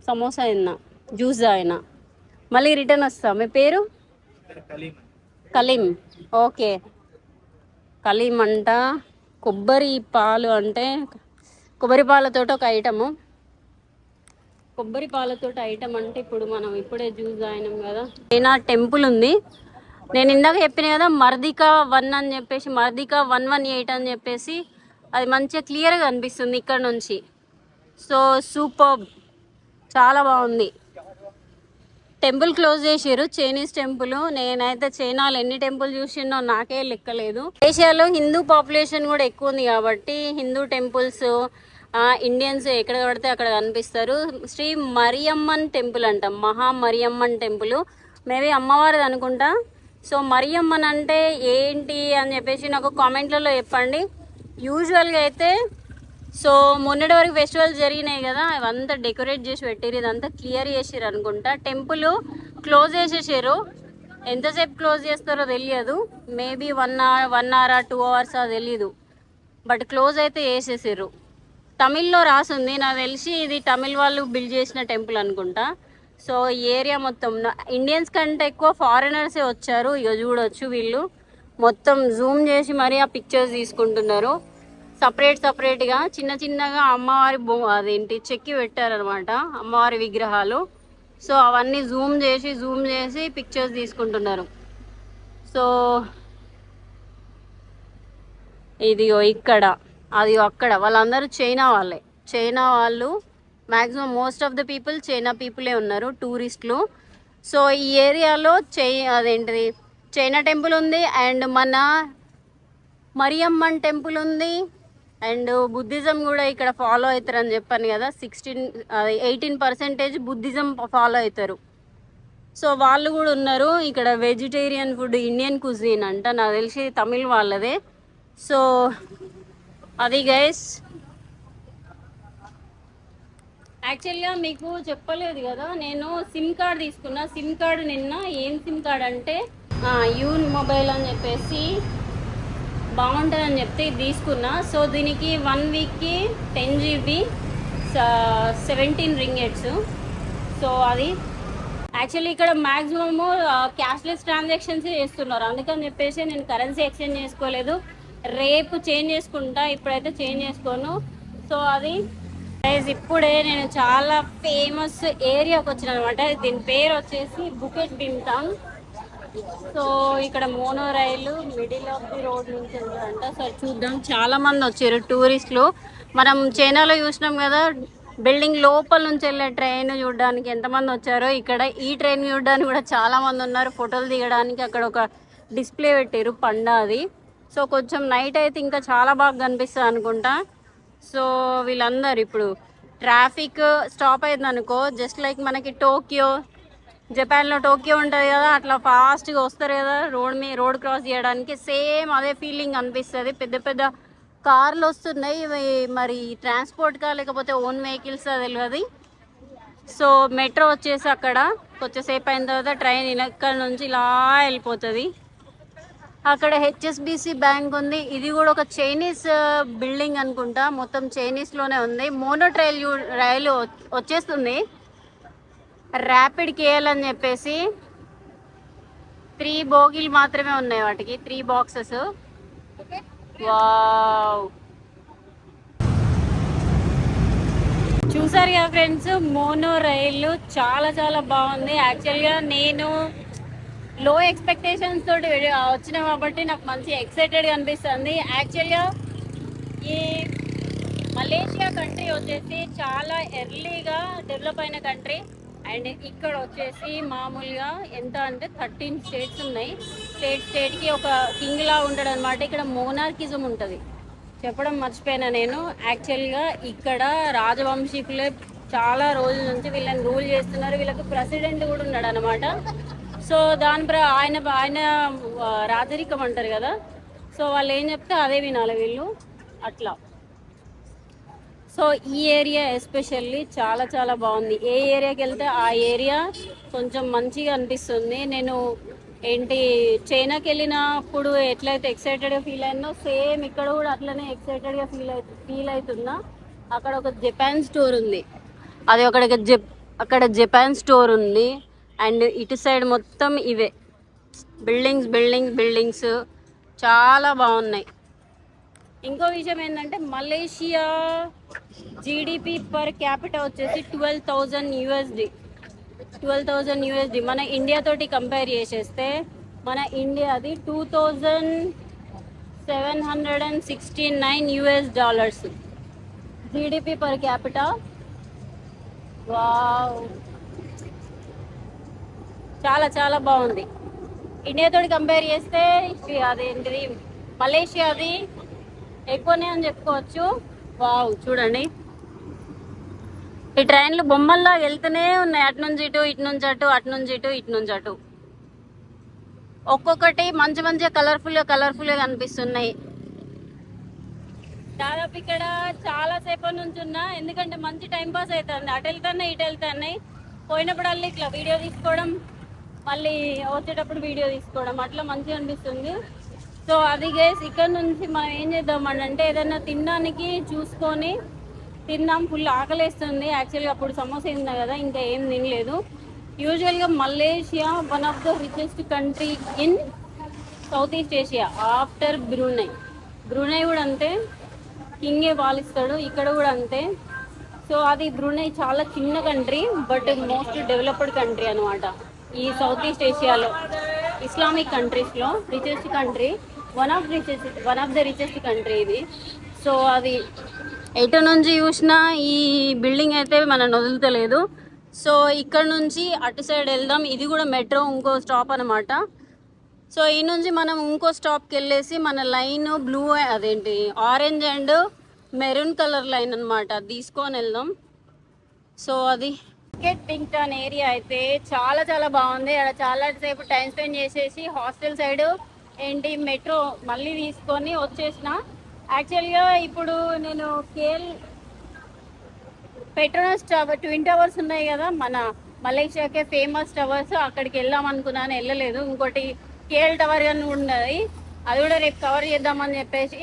S1: సమోసా తిన్నా, జ్యూస్ తాగినా, మళ్ళీ రిటర్న్ వస్తా. మీ పేరు? కలీం. ఓకే, కలీం అంట. కొబ్బరి పాలు అంటే కొబ్బరి పాలతోటి ఒక ఐటము. కొబ్బరి పాలతో ఐటమ్ అంటే ఇప్పుడు మనం ఇప్పుడే జ్యూస్ తాగినాం కదా. చైనా టెంపుల్ ఉంది. నేను ఇందాక చెప్పిన కదా మర్దికా 1 అని చెప్పేసి, మర్దికా 118 అని చెప్పేసి, అది మంచిగా క్లియర్గా కనిపిస్తుంది ఇక్కడ నుంచి. సో సూపర్, చాలా బాగుంది. టెంపుల్ క్లోజ్ చేసారు, చైనీస్ టెంపుల్. నేనైతే చైనాలో ఎన్ని టెంపుల్ చూసినో నాకే లెక్కలేదు. ఏషియాలో హిందూ పాపులేషన్ కూడా ఎక్కువ ఉంది కాబట్టి హిందూ టెంపుల్స్, ఇండియన్స్ ఎక్కడ పడితే అక్కడ కనిపిస్తారు. శ్రీ మరియమ్మన్ టెంపుల్ అంట, మహా మరియమ్మన్ టెంపుల్. మేబీ అమ్మవారిది అనుకుంటా. సో మరియమ్మన్ అంటే ఏంటి అని చెప్పేసి నాకు కామెంట్లలో చెప్పండి. యూజువల్గా అయితే సో మొన్నటి వరకు ఫెస్టివల్స్ జరిగినాయి కదా, అవంతా డెకరేట్ చేసి పెట్టారు, ఇదంతా క్లియర్ చేసారు అనుకుంటా. టెంపుల్ క్లోజ్ చేసేసారు. ఎంతసేపు క్లోజ్ చేస్తారో తెలియదు. మేబీ 1 hour 2 hours తెలియదు, బట్ క్లోజ్ అయితే చేసేసారు. తమిళ్లో రాసుంది, నాకు తెలిసి ఇది తమిళ్ వాళ్ళు బిల్డ్ చేసిన టెంపుల్ అనుకుంటా. సో ఈ ఏరియా మొత్తం ఇండియన్స్ కంటే ఎక్కువ ఫారినర్సే వచ్చారు. ఇక చూడొచ్చు, వీళ్ళు మొత్తం జూమ్ చేసి మరీ ఆ పిక్చర్స్ తీసుకుంటున్నారు. సపరేట్గా చిన్నగా అమ్మవారి అదేంటి చెక్కి పెట్టారనమాట, అమ్మవారి విగ్రహాలు. సో అవన్నీ జూమ్ చేసి పిక్చర్స్ తీసుకుంటున్నారు. సో ఇది ఇక్కడ, అది అక్కడ, వాళ్ళందరూ చైనా వాళ్ళే. చైనా వాళ్ళు maximum most of the people China పీపులే ఉన్నారు, టూరిస్టులు. సో ఈ ఏరియాలో అదేంటిది చైనా టెంపుల్ ఉంది, అండ్ మన మరియమ్మన్ టెంపుల్ ఉంది, అండ్ బుద్ధిజం కూడా ఇక్కడ ఫాలో అవుతారని చెప్పాను కదా. 18% బుద్ధిజం ఫాలో అవుతారు. సో వాళ్ళు కూడా ఉన్నారు ఇక్కడ. వెజిటేరియన్ ఫుడ్, ఇండియన్ కుజీన్ అంట, నాకు తెలిసి తమిళ్ వాళ్ళదే. సో అది గైస్, యాక్చువల్గా మీకు చెప్పలేదు కదా, నేను సిమ్ కార్డ్ తీసుకున్నా. సిమ్ కార్డు నిన్న ఏం సిమ్ కార్డ్ అంటే యూన్ మొబైల్ అని చెప్పేసి బాగుంటుందని చెప్తే ఇది తీసుకున్నా. సో దీనికి 1 weekకి 10 GB 17 ringgits. సో అది యాక్చువల్లీ ఇక్కడ మ్యాక్సిమము క్యాష్లెస్ ట్రాన్సాక్షన్స్ చేస్తున్నారు, అందుకని చెప్పేసి నేను కరెన్సీ ఎక్స్చేంజ్ చేసుకోలేదు. రేపు చేంజ్ చేసుకుంటా, ఇప్పుడైతే చేంజ్ చేసుకోను. సో అది ఇప్పుడే నేను చాలా ఫేమస్ ఏరియాకి వచ్చిన అనమాట. దీని పేరు వచ్చేసి బుకెట్ బింటాంగ్. సో ఇక్కడ mono rail middle of the road నుంచి వెళ్తారంట. సో చూద్దాం, చాలా మంది వచ్చారు టూరిస్టులు. మనం చైనాలో చూసినాం కదా బిల్డింగ్ లోపల నుంచి వెళ్ళే ట్రైన్ చూడడానికి ఎంతమంది వచ్చారో, ఇక్కడ ఈ ట్రైన్ చూడడానికి కూడా చాలా మంది ఉన్నారు. ఫోటోలు దిగడానికి అక్కడ ఒక డిస్ప్లే పెట్టారు పండా అది. సో కొంచెం నైట్ అయితే ఇంకా చాలా బాగా కనిపిస్తుంది అనుకుంటా. సో వీళ్ళందరూ ఇప్పుడు ట్రాఫిక్ స్టాప్ అయింది అనుకో, జస్ట్ లైక్ మనకి టోక్యో, జపాన్లో టోక్యో ఉంటుంది కదా, అట్లా ఫాస్ట్గా వస్తారు కదా రోడ్ క్రాస్ చేయడానికి. సేమ్ అదే ఫీలింగ్ అనిపిస్తుంది. పెద్ద పెద్ద కార్లు వస్తున్నాయి, ఇవి మరి ట్రాన్స్పోర్ట్గా లేకపోతే ఓన్ వెహికల్స్ తెలియదు. సో మెట్రో వచ్చేసి అక్కడ కొంచెంసేపు అయిన తర్వాత ట్రైన్ ఇక్కడ నుంచి ఇలా వెళ్ళిపోతుంది. అక్కడ హెచ్ఎస్బిసి బ్యాంక్ ఉంది. ఇది కూడా ఒక చైనీస్ బిల్డింగ్ అనుకుంటా, మొత్తం చైనీస్లోనే ఉంది. మోనో రైలు వచ్చేస్తుంది, ర్యాపిడ్ కేఎల్ అని చెప్పేసి. 3 బోగీలు మాత్రమే ఉన్నాయి వాటికి, 3 బాక్సెస్. వావ్, చూసారు కదా ఫ్రెండ్స్, మోనో రైలు చాలా చాలా బాగుంది. యాక్చువల్గా నేను లో ఎక్స్పెక్టేషన్స్ తోటి వచ్చిన కాబట్టి నాకు మంచి ఎక్సైటెడ్గా అనిపిస్తుంది. యాక్చువల్గా ఈ మలేషియా కంట్రీ వచ్చేసి చాలా ఎర్లీగా డెవలప్ అయిన కంట్రీ. అండ్ ఇక్కడ వచ్చేసి మామూలుగా ఎంత అంటే 13 స్టేట్స్ ఉన్నాయి. స్టేట్కి ఒక కింగ్ లా ఉంటాడు అనమాట. ఇక్కడ మోనార్కిజం ఉంటుంది, చెప్పడం మర్చిపోయినా నేను. యాక్చువల్గా ఇక్కడ రాజవంశీకులే చాలా రోజుల నుంచి వీళ్ళని రూల్ చేస్తున్నారు. వీళ్ళకి ప్రెసిడెంట్ కూడా ఉన్నాడు అనమాట. సో ఆయన రాజరికం అంటారు కదా, సో వాళ్ళు ఏం చెప్తే అదే వినాలి వీళ్ళు, అట్లా. సో ఈ ఏరియా ఎస్పెషల్లీ చాలా చాలా బాగుంది. ఏ ఏరియాకి వెళ్తే ఆ ఏరియా కొంచెం మంచిగా అనిపిస్తుంది. నేను చైనాకి వెళ్ళినప్పుడు ఎట్లయితే ఎక్సైటెడ్గా ఫీల్ అయిందో, సేమ్ ఇక్కడ కూడా అట్లనే ఎక్సైటెడ్గా ఫీల్ అవుతున్నా. అక్కడ ఒక జపాన్ స్టోర్ ఉంది, అది అక్కడ జపాన్ స్టోర్ ఉంది. అండ్ ఇటు సైడ్ మొత్తం ఇవే బిల్డింగ్స్ చాలా బాగున్నాయి. ఇంకో విషయం ఏంటంటే మలేషియా జీడిపి పర్ క్యాపిటల్ వచ్చేసి 12,000 USD. మన ఇండియా తోటి కంపేర్ చేసేస్తే మన ఇండియాది $2,769 జీడిపి పర్ క్యాపిటల్. వావ్, చాలా చాలా బాగుంది. ఇండియాతో కంపేర్ చేస్తే అదేంటిది మలేషియాది ఎక్కువనే అని చెప్పుకోవచ్చు. వావ్, చూడండి ఈ ట్రైన్లు బొమ్మల్లా వెళ్తూనే ఉన్నాయి, అటు నుంచి ఇటు, ఇటు నుంచి అటు, అటు నుంచి ఇటు, ఇటు నుంచి అటు. ఒక్కొక్కటి మంచిగా కలర్ఫుల్గా కనిపిస్తున్నాయి. దాదాపు ఇక్కడ చాలా సేపటి నుంచి ఉన్నా, ఎందుకంటే మంచి టైం పాస్ అవుతుంది. అటు వెళ్తున్నాయి, ఇటు వెళ్తున్నాయి. పోయినప్పుడల్లా ఇట్లా వీడియో తీసుకోవడం, మళ్ళీ వచ్చేటప్పుడు వీడియో తీసుకోవడం, అట్లా మంచిగా అనిపిస్తుంది. సో అది గైస్, ఇక్కడ నుంచి మనం ఏం చేద్దామని అంటే ఏదైనా తినడానికి చూసుకొని తిన్నాం. ఫుల్ ఆకలేస్తుంది. యాక్చువల్గా అప్పుడు సమోసా తిన్నా కదా, ఇంకా ఏం తినలేదు. యూజువల్గా Malaysia one of the richest country in south east Asia after Brunei కూడా అంతే, కింగే పాలిస్తాడు. ఇక్కడ కూడా అంతే. సో అది బ్రూనై చాలా చిన్న country, but most developed country అనమాట. ఈ సౌత్ ఈస్ట్ ఏషియాలో ఇస్లామిక్ కంట్రీస్లో richest country, one of the richest country ఇది. సో అది ఎటు నుంచి చూసినా ఈ బిల్డింగ్ అయితే మనం వదులుతలేదు. సో ఇక్కడ నుంచి అటు సైడ్ వెళ్దాం. ఇది కూడా మెట్రో ఇంకో స్టాప్ అనమాట. సో ఈ నుంచి మనం ఇంకో స్టాప్కి వెళ్ళేసి మన line orange and maroon colour line అనమాట, తీసుకొని వెళ్దాం. సో అది పింగ్టన్ ఏరియా అయితే చాలా చాలా బాగుంది. అక్కడ చాలా సేపు టైం స్పెండ్ చేసేసి హాస్టల్ సైడ్ మెట్రో మళ్ళీ తీసుకొని వచ్చేసిన. యాక్చువల్గా ఇప్పుడు నేను పెట్రోనస్ టవర్, ట్విన్ టవర్స్ ఉన్నాయి కదా మన మలేషియాకే ఫేమస్ టవర్స్, అక్కడికి వెళ్దాం అనుకున్నాను, వెళ్ళలేదు. ఇంకోటి కేఎల్ టవర్ అని ఉన్నది, అది కూడా రేపు కవర్ చేద్దామని చెప్పేసి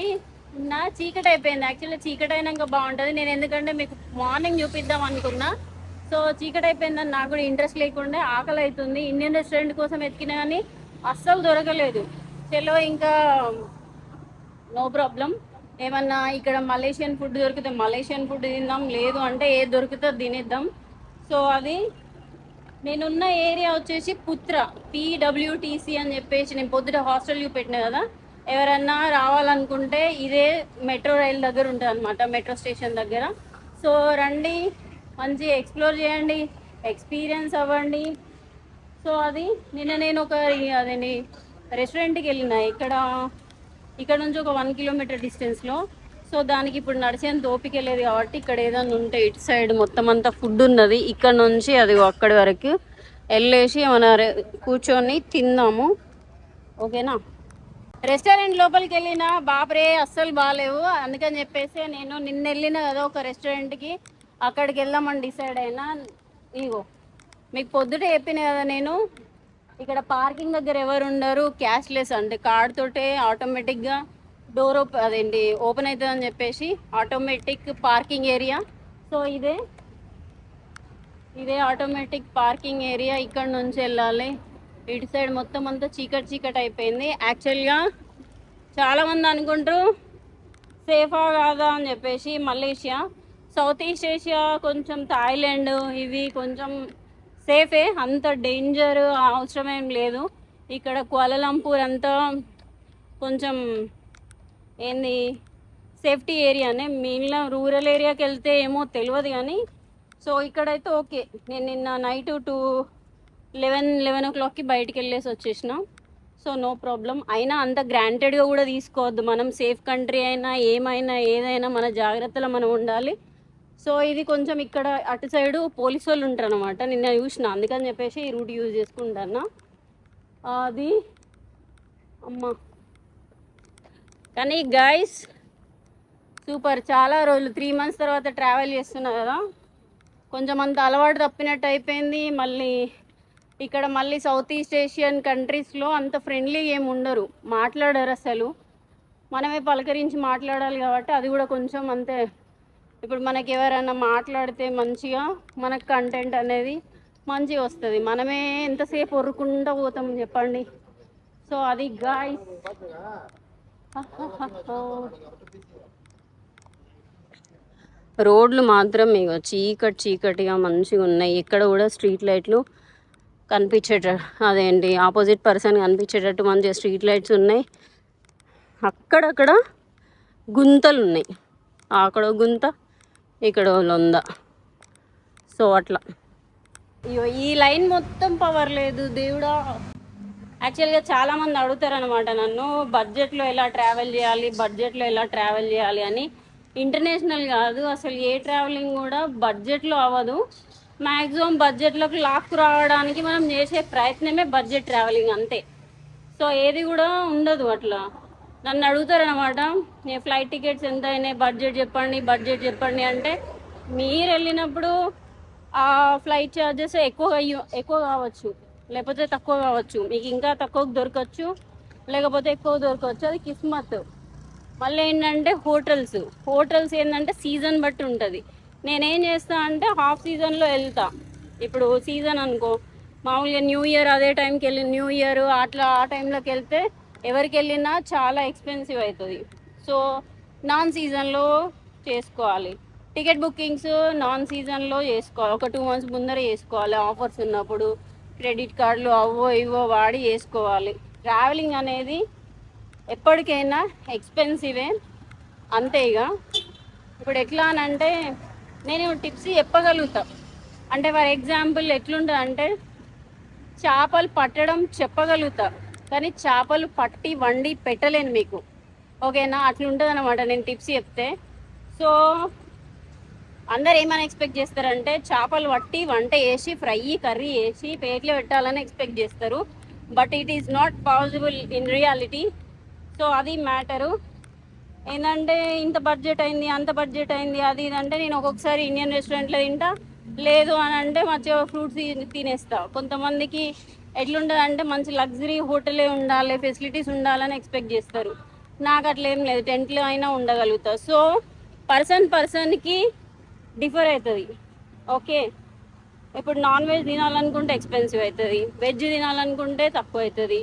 S1: చీకటి అయిపోయింది. యాక్చువల్లీ చీకటి అయినాక బాగుంటుంది. నేను ఎందుకంటే మీకు మార్నింగ్ చూపిద్దాం అనుకున్నా. సో చీకటి అయిపోయిందని నాకు కూడా ఇంట్రెస్ట్ లేకుండా, ఆకలి అవుతుంది. ఇండియన్ రెస్టారెంట్ కోసం ఎతికినా కానీ అస్సలు దొరకలేదు. చలో ఇంకా నో ప్రాబ్లం, ఏమన్నా ఇక్కడ మలేషియన్ ఫుడ్ దొరికితే మలేషియన్ ఫుడ్ తిందాం, లేదు అంటే ఏది దొరికితే తినేద్దాం. సో అది నేనున్న ఏరియా వచ్చేసి పుత్ర, PWTC అని చెప్పేసి నేను పొద్దుట హాస్టల్ చూపెట్టిన కదా. ఎవరన్నా రావాలనుకుంటే ఇదే మెట్రో రైల్ దగ్గర ఉంటుంది అనమాట, మెట్రో స్టేషన్ దగ్గర. సో రండి, మంచి ఎక్స్ప్లోర్ చేయండి, ఎక్స్పీరియన్స్ అవ్వండి. సో అది నిన్న నేను ఒక అదేంటి రెస్టారెంట్కి వెళ్ళిన ఇక్కడ నుంచి ఒక 1 కిలోమీటర్ డిస్టెన్స్లో. సో దానికి ఇప్పుడు నడిచేంత ఓపిక లేదు కాబట్టి ఇక్కడ ఏదైనా ఉంటే ఇటు సైడ్ మొత్తం అంతా ఫుడ్ ఉన్నది, ఇక్కడ నుంచి అది అక్కడి వరకు వెళ్ళేసి కూర్చొని తిందాము, ఓకేనా. రెస్టారెంట్ లోపలికి వెళ్ళిన బాబరే అస్సలు బాగాలేవు, అందుకని చెప్పేసి నేను నిన్న వెళ్ళిన కదా ఒక రెస్టారెంట్కి, అక్కడికి వెళ్దామని డిసైడ్ అయినా. ఇగో మీకు పొద్దుట చెప్పిన కదా నేను, ఇక్కడ పార్కింగ్ దగ్గర ఎవరు ఉండరు, క్యాష్లెస్ అంటే కార్డ్ తోటే ఆటోమేటిక్గా డోర్ ఓపెన్ అవుతుంది అని చెప్పేసి ఆటోమేటిక్ పార్కింగ్ ఏరియా. సో ఇదే ఆటోమేటిక్ పార్కింగ్ ఏరియా. ఇక్కడ నుంచి వెళ్ళాలి, ఇటు సైడ్ మొత్తం అంతా చీకటి అయిపోయింది. యాక్చువల్గా చాలామంది అనుకుంటారు సేఫా కాదా అని చెప్పేసి. మలేషియా, సౌత్ ఈస్ట్ ఏషియా, కొంచెం థాయిలాండ్ ఇవి కొంచెం సేఫే, అంత డేంజర్ అవసరం ఏం లేదు. ఇక్కడ కులాలంపూర్ అంతా కొంచెం సేఫ్టీ ఏరియానే. మిగిలిన రూరల్ ఏరియాకి వెళ్తే ఏమో తెలియదు కానీ, సో ఇక్కడైతే ఓకే. నేను నిన్న నైట్ 11 o'clockకి బయటికి వెళ్ళేసి వచ్చేసిన. So no problem. అయినా అంత గ్రాంటెడ్గా కూడా తీసుకోవద్దు, మనం సేఫ్ కంట్రీ అయినా ఏదైనా మన జాగ్రత్తలో మనం ఉండాలి. సో ఇది కొంచెం ఇక్కడ అటు సైడు పోలీసు వాళ్ళు ఉంటారు అనమాట, నిన్న చూసిన, అందుకని చెప్పేసి ఈ రూట్ యూజ్ చేసుకుంటాను. అది అమ్మ కానీ గైస్ సూపర్. చాలా రోజులు 3 months తర్వాత ట్రావెల్ చేస్తున్నా కదా, కొంచెం అంత అలవాటు తప్పినట్టు అయిపోయింది. ఇక్కడ సౌత్ ఈస్ట్ ఏషియన్ కంట్రీస్లో అంత ఫ్రెండ్లీ ఏమి ఉండరు, మాట్లాడరు అసలు. మనమే పలకరించి మాట్లాడాలి కాబట్టి అది కూడా కొంచెం అంతే. ఇప్పుడు మనకి ఎవరైనా మాట్లాడితే మంచిగా మనకు కంటెంట్ అనేది మంచిగా వస్తుంది, మనమే ఎంతసేపు ఒర్రుకుంటూ పోతాం చెప్పండి. సో అది గాయ్స్. రోడ్లు మాత్రం ఇక చీకటిగా మంచిగా ఉన్నాయి. ఇక్కడ కూడా స్ట్రీట్ లైట్లు ఆపోజిట్ పర్సన్ కనిపించేటట్టు మంచిగా స్ట్రీట్ లైట్స్ ఉన్నాయి. అక్కడక్కడ గుంతలు ఉన్నాయి, అక్కడ గుంత, ఇక్కడ లొంద. సో అట్లా ఈ లైన్ మొత్తం పవర్ లేదు దేవుడా. యాక్చువల్గా చాలామంది అడుగుతారు అనమాట నన్ను, బడ్జెట్లో ఎలా ట్రావెల్ చేయాలి అని. ఇంటర్నేషనల్ కాదు అసలు ఏ ట్రావెలింగ్ కూడా బడ్జెట్లో అవ్వదు. మ్యాక్సిమం బడ్జెట్లోకి లాక్కు రావడానికి మనం చేసే ప్రయత్నమే బడ్జెట్ ట్రావెలింగ్, అంతే. సో ఏది కూడా ఉండదు అట్లా. నన్ను అడుగుతారనమాట, నేను ఫ్లైట్ టికెట్స్ ఎంత అయినాయి, బడ్జెట్ చెప్పండి అంటే, మీరు వెళ్ళినప్పుడు ఆ ఫ్లైట్ ఛార్జెస్ ఎక్కువ కావచ్చు, లేకపోతే తక్కువ కావచ్చు, మీకు ఇంకా తక్కువకు దొరకచ్చు, లేకపోతే ఎక్కువ దొరకవచ్చు, అది కిస్మత్. మళ్ళీ ఏంటంటే హోటల్స్ ఏంటంటే సీజన్ బట్టి ఉంటుంది. నేనేం చేస్తా అంటే హాఫ్ సీజన్లో వెళ్తా. ఇప్పుడు సీజన్ అనుకో, మామూలుగా న్యూ ఇయర్ అదే టైంకి వెళ్ళి న్యూ ఇయర్ అట్లా ఆ టైంలోకి వెళ్తే ఎవరికి వెళ్ళినా చాలా ఎక్స్పెన్సివ్ అవుతుంది. సో నాన్ సీజన్లో చేసుకోవాలి. టికెట్ బుకింగ్స్ నాన్ సీజన్లో చేసుకోవాలి, ఒక 2 months ముందర చేసుకోవాలి. ఆఫర్స్ ఉన్నప్పుడు క్రెడిట్ కార్డులు ఇవో వాడి చేసుకోవాలి. ట్రావెలింగ్ అనేది ఎప్పటికైనా ఎక్స్పెన్సివే, అంతే. ఇక ఇప్పుడు ఎట్లా అని అంటే నేను టిప్స్ చెప్పగలుగుతా. అంటే ఫర్ ఎగ్జాంపుల్ ఎట్లుంటుంది అంటే, చేపలు పట్టడం చెప్పగలుగుతా కానీ చేపలు పట్టి వండి పెట్టలేను మీకు, ఓకేనా. అట్లుంటుంది అనమాట నేను టిప్స్ చెప్తే. సో అందరు ఏమైనా ఎక్స్పెక్ట్ చేస్తారంటే చేపలు పట్టి వంట వేసి ఫ్రై కర్రీ వేసి ప్లేట్లో పెట్టాలని ఎక్స్పెక్ట్ చేస్తారు, but it is not possible in reality. So అది మ్యాటరు. ఏంటంటే ఇంత బడ్జెట్ అయింది, అంత బడ్జెట్ అయింది, అది ఇదంటే నేను ఒక్కొక్కసారి ఇండియన్ రెస్టారెంట్లో తింటా, లేదు అని అంటే మంచిగా ఫ్రూట్స్ తినేస్తా. కొంతమందికి ఎట్లుంటుంది అంటే మంచి లగ్జరీ హోటలే ఉండాలి, ఫెసిలిటీస్ ఉండాలని ఎక్స్పెక్ట్ చేస్తారు. నాకు అట్లా ఏం లేదు, టెంట్లో అయినా ఉండగలుగుతా. సో పర్సన్కి డిఫర్ అవుతుంది, ఓకే. ఇప్పుడు నాన్ వెజ్ తినాలనుకుంటే ఎక్స్పెన్సివ్ అవుతుంది, వెజ్ తినాలనుకుంటే తక్కువ అవుతుంది.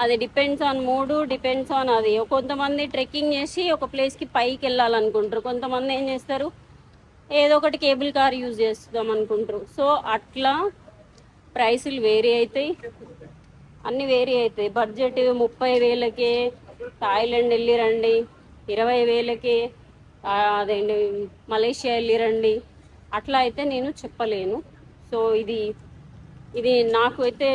S1: అది డిపెండ్స్ ఆన్ మూడు, డిపెండ్స్ ఆన్ అది. కొంతమంది ట్రెక్కింగ్ చేసి ఒక ప్లేస్కి పైకి వెళ్ళాలనుకుంటారు, కొంతమంది ఏం చేస్తారు ఏదో ఒకటి కేబుల్ కార్ యూజ్ చేస్తాం అనుకుంటారు. సో అట్లా ప్రైసులు వేరీ అవుతాయి, అన్నీ వేరీ అవుతాయి. బడ్జెట్ 30,000కే థాయిలాండ్ వెళ్ళి రండి, 20,000కే అదేంటి మలేషియా వెళ్ళి రండి, అట్లా అయితే నేను చెప్పలేను. సో ఇది నాకు అయితే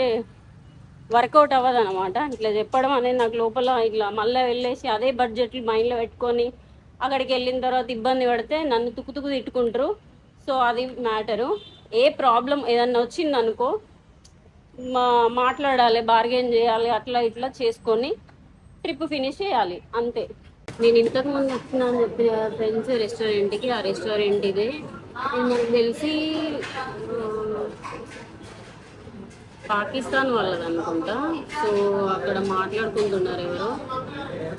S1: వర్కౌట్ అవ్వదు అనమాట. ఇట్లా చెప్పడం అనేది నాకు లోపల ఇట్లా మళ్ళీ వెళ్ళేసి అదే బడ్జెట్లు మైండ్లో పెట్టుకొని అక్కడికి వెళ్ళిన తర్వాత ఇబ్బంది పడితే నన్ను తుక్కు తిట్టుకుంటారు. సో అది మ్యాటరు. ఏ ప్రాబ్లం ఏదన్నా వచ్చిందనుకో మాట్లాడాలి, బార్గెన్ చేయాలి, అట్లా ఇట్లా చేసుకొని ట్రిప్ ఫినిష్ చేయాలి అంతే. నేను ఇంతకుముందు వచ్చిన అని చెప్పిన ఫ్రెండ్స్ రెస్టారెంట్కి, ఆ రెస్టారెంట్ ఇదే. మనకు తెలిసి పాకిస్తాన్ వాళ్ళది అనుకుంటా. సో అక్కడ మాట్లాడుకుంటున్నారు ఎవరో.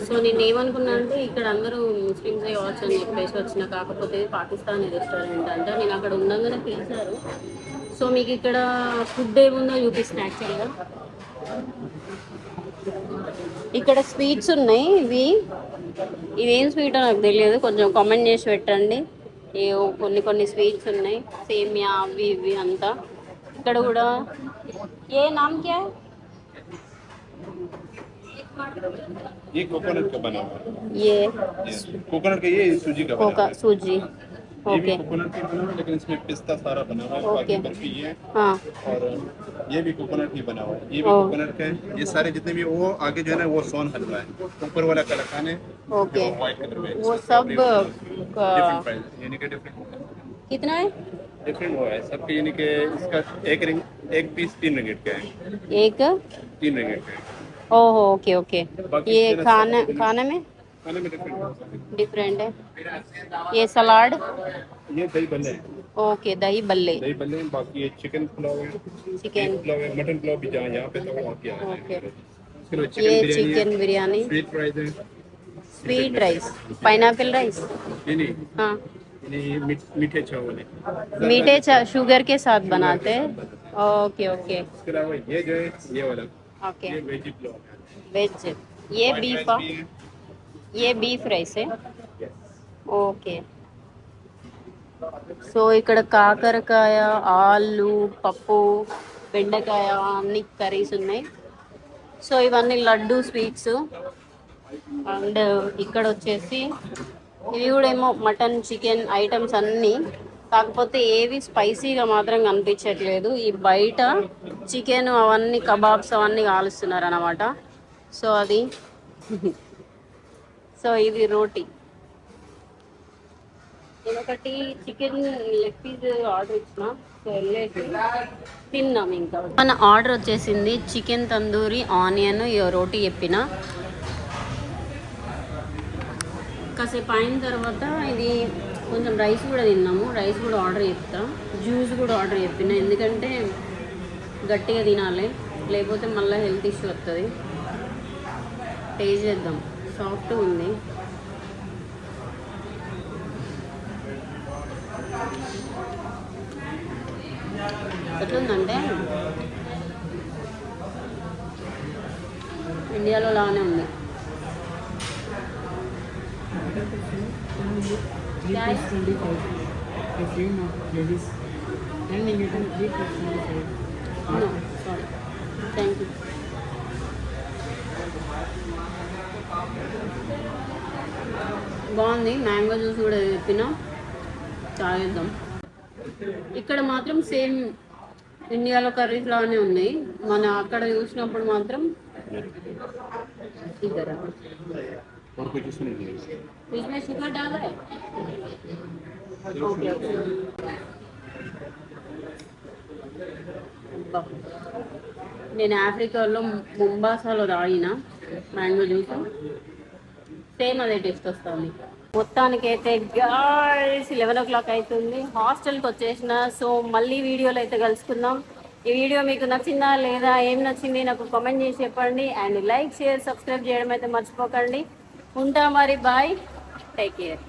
S1: సో నేను ఏమనుకున్నా అంటే ఇక్కడ అందరూ ముస్లిమ్సే కావచ్చు అని చెప్పేసి వచ్చిన, కాకపోతే పాకిస్తానీ రెస్టారెంట్ అంట. నేను అక్కడ ఉండగానే పిలిచారు. సో మీకు ఇక్కడ ఫుడ్ ఏముందో చూపిస్తున్నా. యాక్చువల్గా ఇక్కడ స్వీట్స్ ఉన్నాయి. ఇవేం స్వీటో నాకు తెలియదు, కొంచెం కామెంట్ చేసి పెట్టండి. కొన్ని స్వీట్స్ ఉన్నాయి, సేమియా అవి ఇవి అంతా. ఇక్కడ కూడా ఏ నామ్ క్యా है?
S3: ये कोकोनट का बना हुआ है।
S1: ये
S3: कोकोनट का, ये सूजी का बना हुआ है।
S1: सूजी,
S3: ये भी
S1: ओके
S3: कोकोनट का बना हुआ है, लेकिन इसमें पिस्ता सारा बना हुआ है। बाकी बर्फी है।
S1: हाँ,
S3: और ये भी कोकोनट ही बना हुआ है। ये भी कोकोनट का है। ये सारे जितने भी वो आगे जो है ना वो सोन हलवा है। ऊपर वाला कलाकान है,
S1: ओके।
S3: जो व्हाइट कलर में है।
S1: वो
S3: इसका
S1: सब
S3: डिफरेंट प्राइस, यानी कि डिफरेंट
S1: कितना है?
S3: डिफरेंट वो है सबके, यानी कि इसका एक पीस 3 रिंगिट का है।
S1: एक
S3: 3 रिंगिट का है।
S1: ओहो, ओके ओके।
S3: बाकी
S1: ये
S3: इसके
S1: खाने में
S3: खाने में
S1: डिफरेंट है। ये सलाद,
S3: ये दही बल्ले है।
S1: ओके दही बल्ले,
S3: दही बल्ले हैं। बाकी ये चिकन पुलाव है,
S1: चिकन
S3: पुलाव है, मटन पुलाव भी जहाँ यहाँ पे तो वहाँ किया है।
S1: ओके।
S3: उसके बाद
S1: ये
S3: chicken
S1: chicken biryani,
S3: sweet rice है।
S1: Sweet rice, pineapple rice.
S3: नहीं
S1: हाँ,
S3: ये मीठे चावल है।
S1: मीठे शुगर के साथ बनाते हैं। ओके ओके
S3: इसके अलावा ये जो है ये वाला,
S1: ओके।
S3: ये वेजी पुलाव है।
S1: वेज, ये
S3: White
S1: बीफ,
S3: rice भी है।
S1: ये beef rice
S3: Yes.
S1: Okay. So ఇక్కడ కాకరకాయ, ఆలు, పప్పు, బెండకాయ అన్ని కర్రీస్ ఉన్నాయి. సో ఇవన్నీ లడ్డు స్వీట్స్. అండ్ ఇక్కడ వచ్చేసి ఇవి కూడా ఏమో మటన్, చికెన్ ఐటమ్స్ అన్నీ, కాకపోతే ఏవి స్పైసీగా మాత్రం కనిపించట్లేదు. ఈ బయట చికెన్ అవన్నీ కబాబ్స్ అవన్నీ కాలుస్తున్నారు అన్నమాట. సో అది సో ఇది రోటీ. నేను ఒకటి చికెన్ లెగ్ పీస్ ఆర్డర్ ఇచ్చిన. సో వెళ్ళేసి తిన్నాం. ఇంకా మన ఆర్డర్ వచ్చేసింది చికెన్ తందూరి, ఆనియన్, రోటీ చెప్పిన. కాసేపు అయిన తర్వాత ఇది కొంచెం రైస్ కూడా తిన్నాము. రైస్ కూడా ఆర్డర్ చెప్తా, జ్యూస్ కూడా ఆర్డర్ చెప్పిన, ఎందుకంటే గట్టిగా తినాలి, లేకపోతే మళ్ళీ హెల్త్ ఇష్యూ వస్తుంది. టేస్ట్ చేద్దాం, సాఫ్ట్గా ఉంది. ఎట్లుందంటే ఇండియాలో లాగానే ఉంది. Thank you. బాగుంది. మ్యాంగో జ్యూస్ కూడా చెప్పిన, తాగేద్దాం. ఇక్కడ మాత్రం సేమ్ ఇండియాలో కర్రీస్ లాగానే ఉన్నాయి. మన అక్కడ చూసినప్పుడు మాత్రం ఇద్దరు
S3: और कुछ इसमें नहीं है।
S1: इसमें शुगर डाल रहे हैं? Okay okay. నేను ఆఫ్రికాలో ముంబాసాలో తాగిన మ్యాంగో జ్యూస్, సేమ్ అదే టేస్ట్ వస్తుంది. మొత్తానికైతే గాయ్స్ 11 o'clock అవుతుంది, హాస్టల్కి వచ్చేసిన. సో మళ్ళీ వీడియోలో అయితే కలుసుకుందాం. ఈ వీడియో మీకు నచ్చిందా లేదా, ఏం నచ్చింది నాకు కామెంట్ చేసి చెప్పండి. అండ్ లైక్, షేర్, సబ్స్క్రైబ్ చేయడం అయితే మర్చిపోకండి. ఉంటా మరి, బాయ్, టేక్ కేర్.